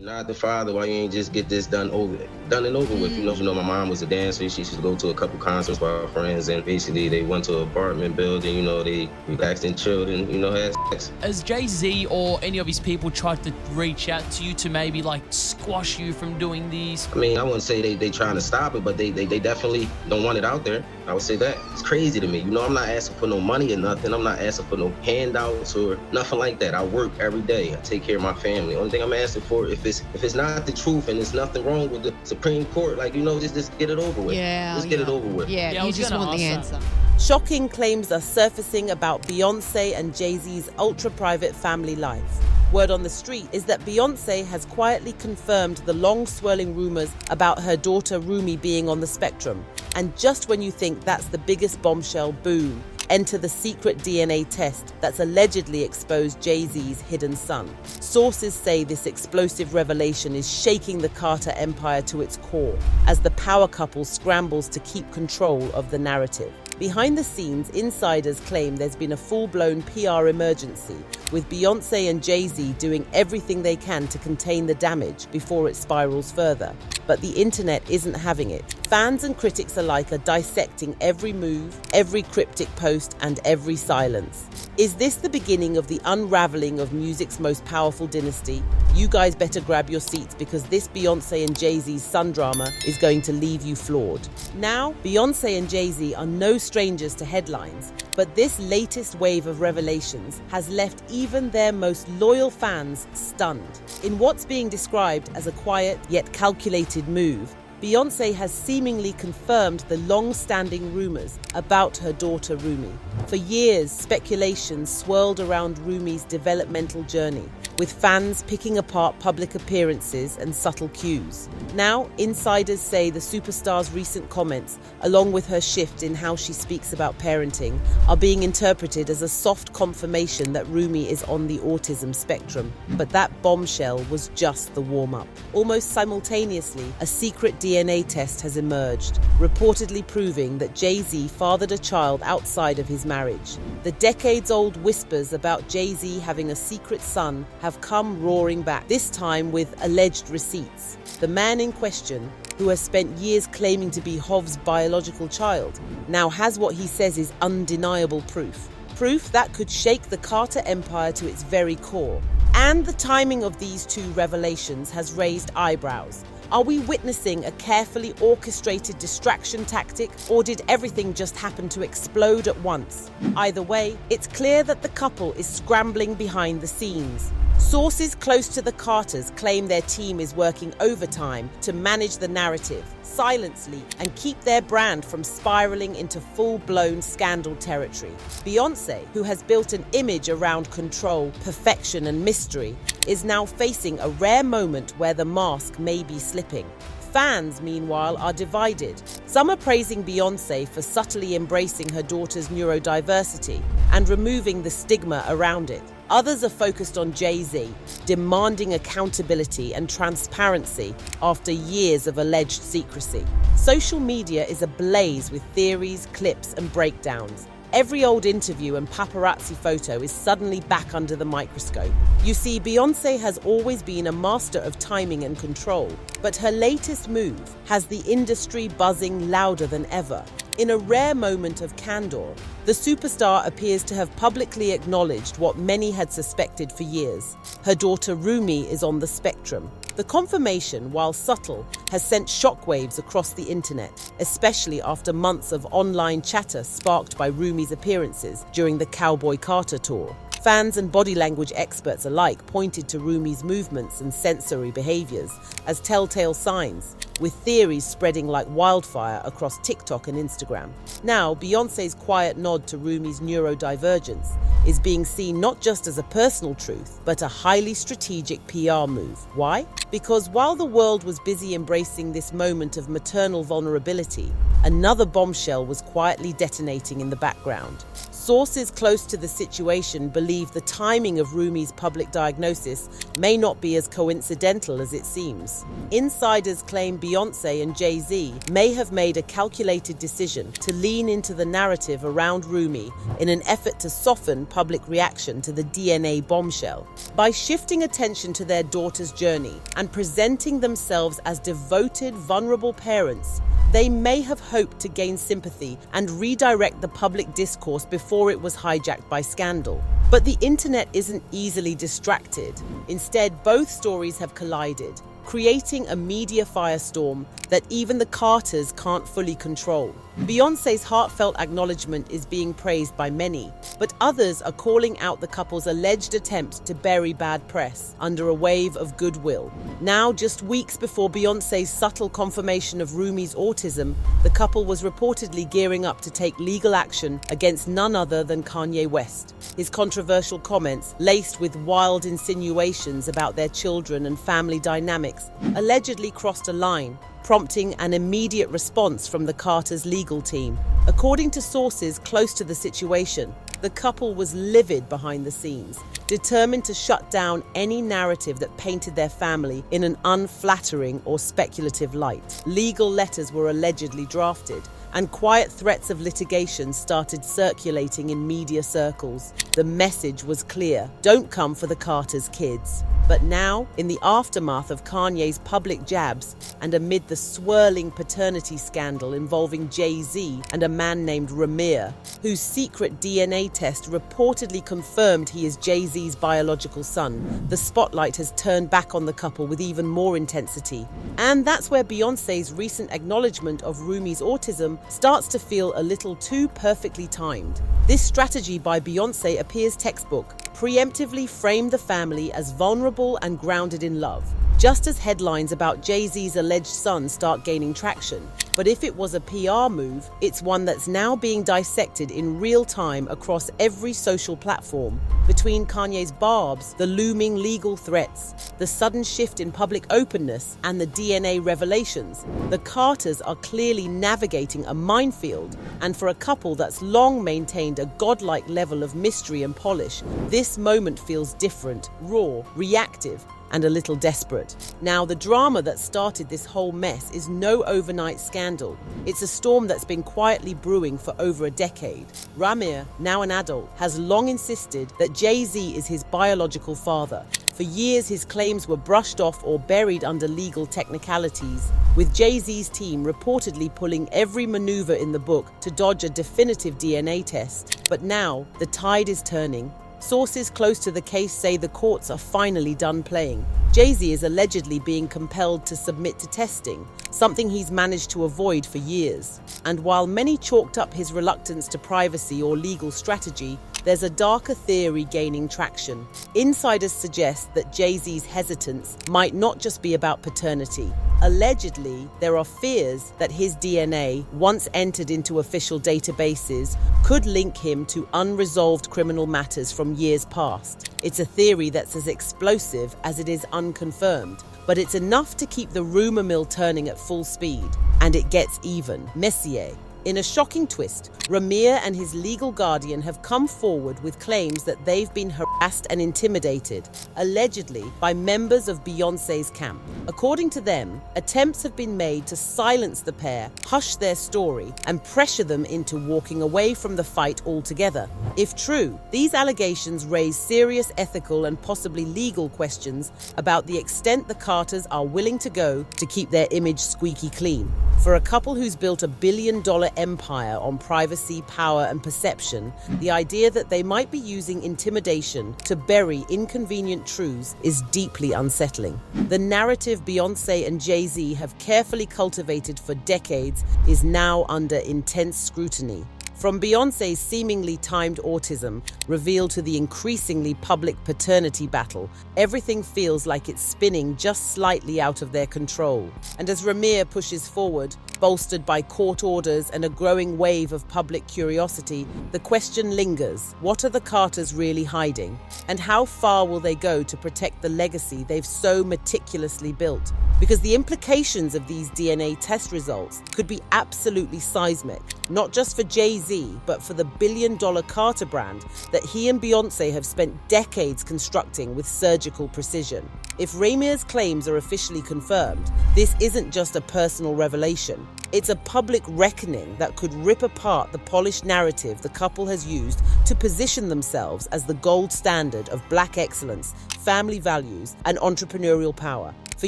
not the father, why you ain't just get this done and over with? You know, my mom was a dancer. She used to go to a couple concerts with our friends, and basically they went to an apartment building. You know, they relaxed in children. You know, had sex. Has Jay-Z or any of his people tried to reach out to you to maybe like squash you from doing these? I mean, I wouldn't say they trying to stop it, but they definitely don't want it out there. I would say that. It's crazy to me. You know, I'm not asking for no money or nothing. I'm not asking for no handouts or nothing like that. I work every day. I take care of my family. Only thing I'm asking for, if it's not the truth and there's nothing wrong with the Supreme Court, like, you know, just get it over with. Just get it over with. Yeah, you just want the answer. Shocking claims are surfacing about Beyoncé and Jay-Z's ultra-private family life. Word on the street is that Beyoncé has quietly confirmed the long-swirling rumors about her daughter Rumi being on the spectrum. And just when you think that's the biggest bombshell, boom, enter the secret DNA test that's allegedly exposed Jay-Z's hidden son. Sources say this explosive revelation is shaking the Carter empire to its core as the power couple scrambles to keep control of the narrative. Behind the scenes, insiders claim there's been a full-blown PR emergency, with Beyoncé and Jay-Z doing everything they can to contain the damage before it spirals further. But the internet isn't having it. Fans and critics alike are dissecting every move, every cryptic post, and every silence. Is this the beginning of the unraveling of music's most powerful dynasty? You guys better grab your seats, because this Beyoncé and Jay-Z's son drama is going to leave you floored. Now, Beyoncé and Jay-Z are no strangers to headlines, but this latest wave of revelations has left even their most loyal fans stunned. In what's being described as a quiet yet calculated move, Beyoncé has seemingly confirmed the long-standing rumors about her daughter Rumi. For years, speculations swirled around Rumi's developmental journey, with fans picking apart public appearances and subtle cues. Now, insiders say the superstar's recent comments, along with her shift in how she speaks about parenting, are being interpreted as a soft confirmation that Rumi is on the autism spectrum. But that bombshell was just the warm-up. Almost simultaneously, a secret DNA test has emerged, reportedly proving that Jay-Z fathered a child outside of his marriage. The decades-old whispers about Jay-Z having a secret son have come roaring back, this time with alleged receipts. The man in question, who has spent years claiming to be Hov's biological child, now has what he says is undeniable proof. Proof that could shake the Carter empire to its very core. And the timing of these two revelations has raised eyebrows. Are we witnessing a carefully orchestrated distraction tactic, or did everything just happen to explode at once? Either way, it's clear that the couple is scrambling behind the scenes. Sources close to the Carters claim their team is working overtime to manage the narrative silently and keep their brand from spiraling into full-blown scandal territory. Beyoncé, who has built an image around control, perfection, and mystery, is now facing a rare moment where the mask may be slipping. Fans, meanwhile, are divided. Some are praising Beyoncé for subtly embracing her daughter's neurodiversity and removing the stigma around it. Others are focused on Jay-Z, demanding accountability and transparency after years of alleged secrecy. Social media is ablaze with theories, clips, and breakdowns. Every old interview and paparazzi photo is suddenly back under the microscope. You see, Beyoncé has always been a master of timing and control, but her latest move has the industry buzzing louder than ever. In a rare moment of candor, the superstar appears to have publicly acknowledged what many had suspected for years. Her daughter Rumi is on the spectrum. The confirmation, while subtle, has sent shockwaves across the internet, especially after months of online chatter sparked by Rumi's appearances during the Cowboy Carter tour. Fans and body language experts alike pointed to Rumi's movements and sensory behaviors as telltale signs, with theories spreading like wildfire across TikTok and Instagram. Now, Beyoncé's quiet nod to Rumi's neurodivergence is being seen not just as a personal truth, but a highly strategic PR move. Why? Because while the world was busy embracing this moment of maternal vulnerability, another bombshell was quietly detonating in the background. Sources close to the situation believe the timing of Rumi's public diagnosis may not be as coincidental as it seems. Insiders claim Beyoncé and Jay-Z may have made a calculated decision to lean into the narrative around Rumi in an effort to soften public reaction to the DNA bombshell. By shifting attention to their daughter's journey and presenting themselves as devoted, vulnerable parents, they may have hoped to gain sympathy and redirect the public discourse before it was hijacked by scandal. But the internet isn't easily distracted. Instead, both stories have collided, creating a media firestorm that even the Carters can't fully control. Beyoncé's heartfelt acknowledgement is being praised by many, but others are calling out the couple's alleged attempt to bury bad press under a wave of goodwill. Now, just weeks before Beyoncé's subtle confirmation of Rumi's autism, the couple was reportedly gearing up to take legal action against none other than Kanye West. His controversial comments, laced with wild insinuations about their children and family dynamics, allegedly crossed a line, prompting an immediate response from the Carters' legal team. According to sources close to the situation, the couple was livid behind the scenes, determined to shut down any narrative that painted their family in an unflattering or speculative light. Legal letters were allegedly drafted, and quiet threats of litigation started circulating in media circles. The message was clear: don't come for the Carters' kids. But now, in the aftermath of Kanye's public jabs and amid the swirling paternity scandal involving Jay-Z and a man named Ramir, whose secret DNA test reportedly confirmed he is Jay-Z's biological son, the spotlight has turned back on the couple with even more intensity. And that's where Beyoncé's recent acknowledgement of Rumi's autism starts to feel a little too perfectly timed. This strategy by Beyoncé appears textbook, preemptively framed the family as vulnerable and grounded in love, just as headlines about Jay-Z's alleged son start gaining traction. But if it was a PR move, it's one that's now being dissected in real time across every social platform. Between Kanye's barbs, the looming legal threats, the sudden shift in public openness, and the DNA revelations, the Carters are clearly navigating a minefield. And for a couple that's long maintained a godlike level of mystery and polish, this moment feels different, raw, reactive, and a little desperate. Now, the drama that started this whole mess is no overnight scandal. It's a storm that's been quietly brewing for over a decade. Ramir, now an adult, has long insisted that Jay-Z is his biological father. For years, his claims were brushed off or buried under legal technicalities, with Jay-Z's team reportedly pulling every maneuver in the book to dodge a definitive DNA test. But now, the tide is turning. Sources close to the case say the courts are finally done playing. Jay-Z is allegedly being compelled to submit to testing, something he's managed to avoid for years. And while many chalked up his reluctance to privacy or legal strategy, there's a darker theory gaining traction. Insiders suggest that Jay-Z's hesitance might not just be about paternity. Allegedly, there are fears that his DNA, once entered into official databases, could link him to unresolved criminal matters from years past. It's a theory that's as explosive as it is unconfirmed, but it's enough to keep the rumor mill turning at full speed. And it gets even messier. In a shocking twist, Ramir and his legal guardian have come forward with claims that they've been harassed and intimidated, allegedly by members of Beyoncé's camp. According to them, attempts have been made to silence the pair, hush their story, and pressure them into walking away from the fight altogether. If true, these allegations raise serious ethical and possibly legal questions about the extent the Carters are willing to go to keep their image squeaky clean. For a couple who's built $1 billion empire on privacy, power, and perception, the idea that they might be using intimidation to bury inconvenient truths is deeply unsettling. The narrative Beyoncé and Jay-Z have carefully cultivated for decades is now under intense scrutiny. From Beyoncé's seemingly timed autism revealed to the increasingly public paternity battle, everything feels like it's spinning just slightly out of their control. And as Ramir pushes forward, bolstered by court orders and a growing wave of public curiosity, the question lingers: what are the Carters really hiding? And how far will they go to protect the legacy they've so meticulously built? Because the implications of these DNA test results could be absolutely seismic, not just for Jay-Z, but for the billion-dollar Carter brand that he and Beyoncé have spent decades constructing with surgical precision. If Ramier's claims are officially confirmed, this isn't just a personal revelation. It's a public reckoning that could rip apart the polished narrative the couple has used to position themselves as the gold standard of Black excellence, family values, and entrepreneurial power. For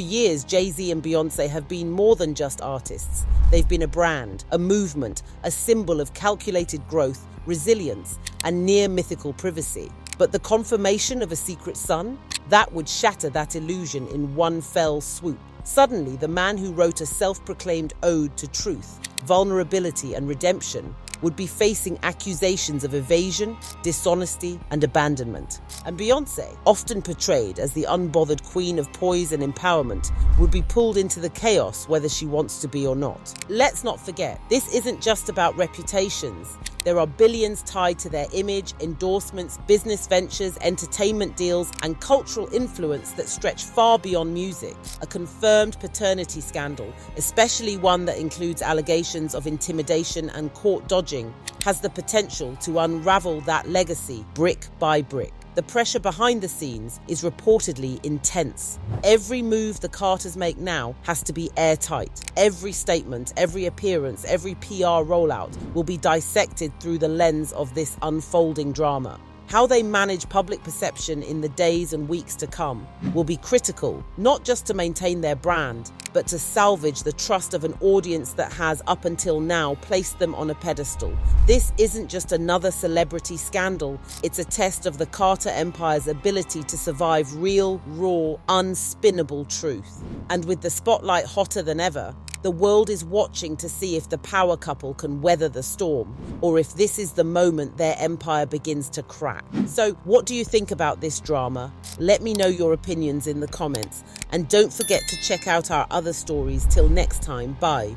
years, Jay-Z and Beyoncé have been more than just artists. They've been a brand, a movement, a symbol of calculated growth, resilience, and near-mythical privacy. But the confirmation of a secret son? That would shatter that illusion in one fell swoop. Suddenly, the man who wrote a self-proclaimed ode to truth, vulnerability, and redemption would be facing accusations of evasion, dishonesty, and abandonment. And Beyoncé, often portrayed as the unbothered queen of poise and empowerment, would be pulled into the chaos whether she wants to be or not. Let's not forget, this isn't just about reputations. There are billions tied to their image, endorsements, business ventures, entertainment deals, and cultural influence that stretch far beyond music. A confirmed paternity scandal, especially one that includes allegations of intimidation and court dodging, has the potential to unravel that legacy brick by brick. The pressure behind the scenes is reportedly intense. Every move the Carters make now has to be airtight. Every statement, every appearance, every PR rollout will be dissected through the lens of this unfolding drama. How they manage public perception in the days and weeks to come will be critical, not just to maintain their brand, but to salvage the trust of an audience that has, up until now, placed them on a pedestal. This isn't just another celebrity scandal, it's a test of the Carter Empire's ability to survive real, raw, unspinnable truth. And with the spotlight hotter than ever, the world is watching to see if the power couple can weather the storm, or if this is the moment their empire begins to crack. So, what do you think about this drama? Let me know your opinions in the comments, and don't forget to check out our other stories. Till next time, bye.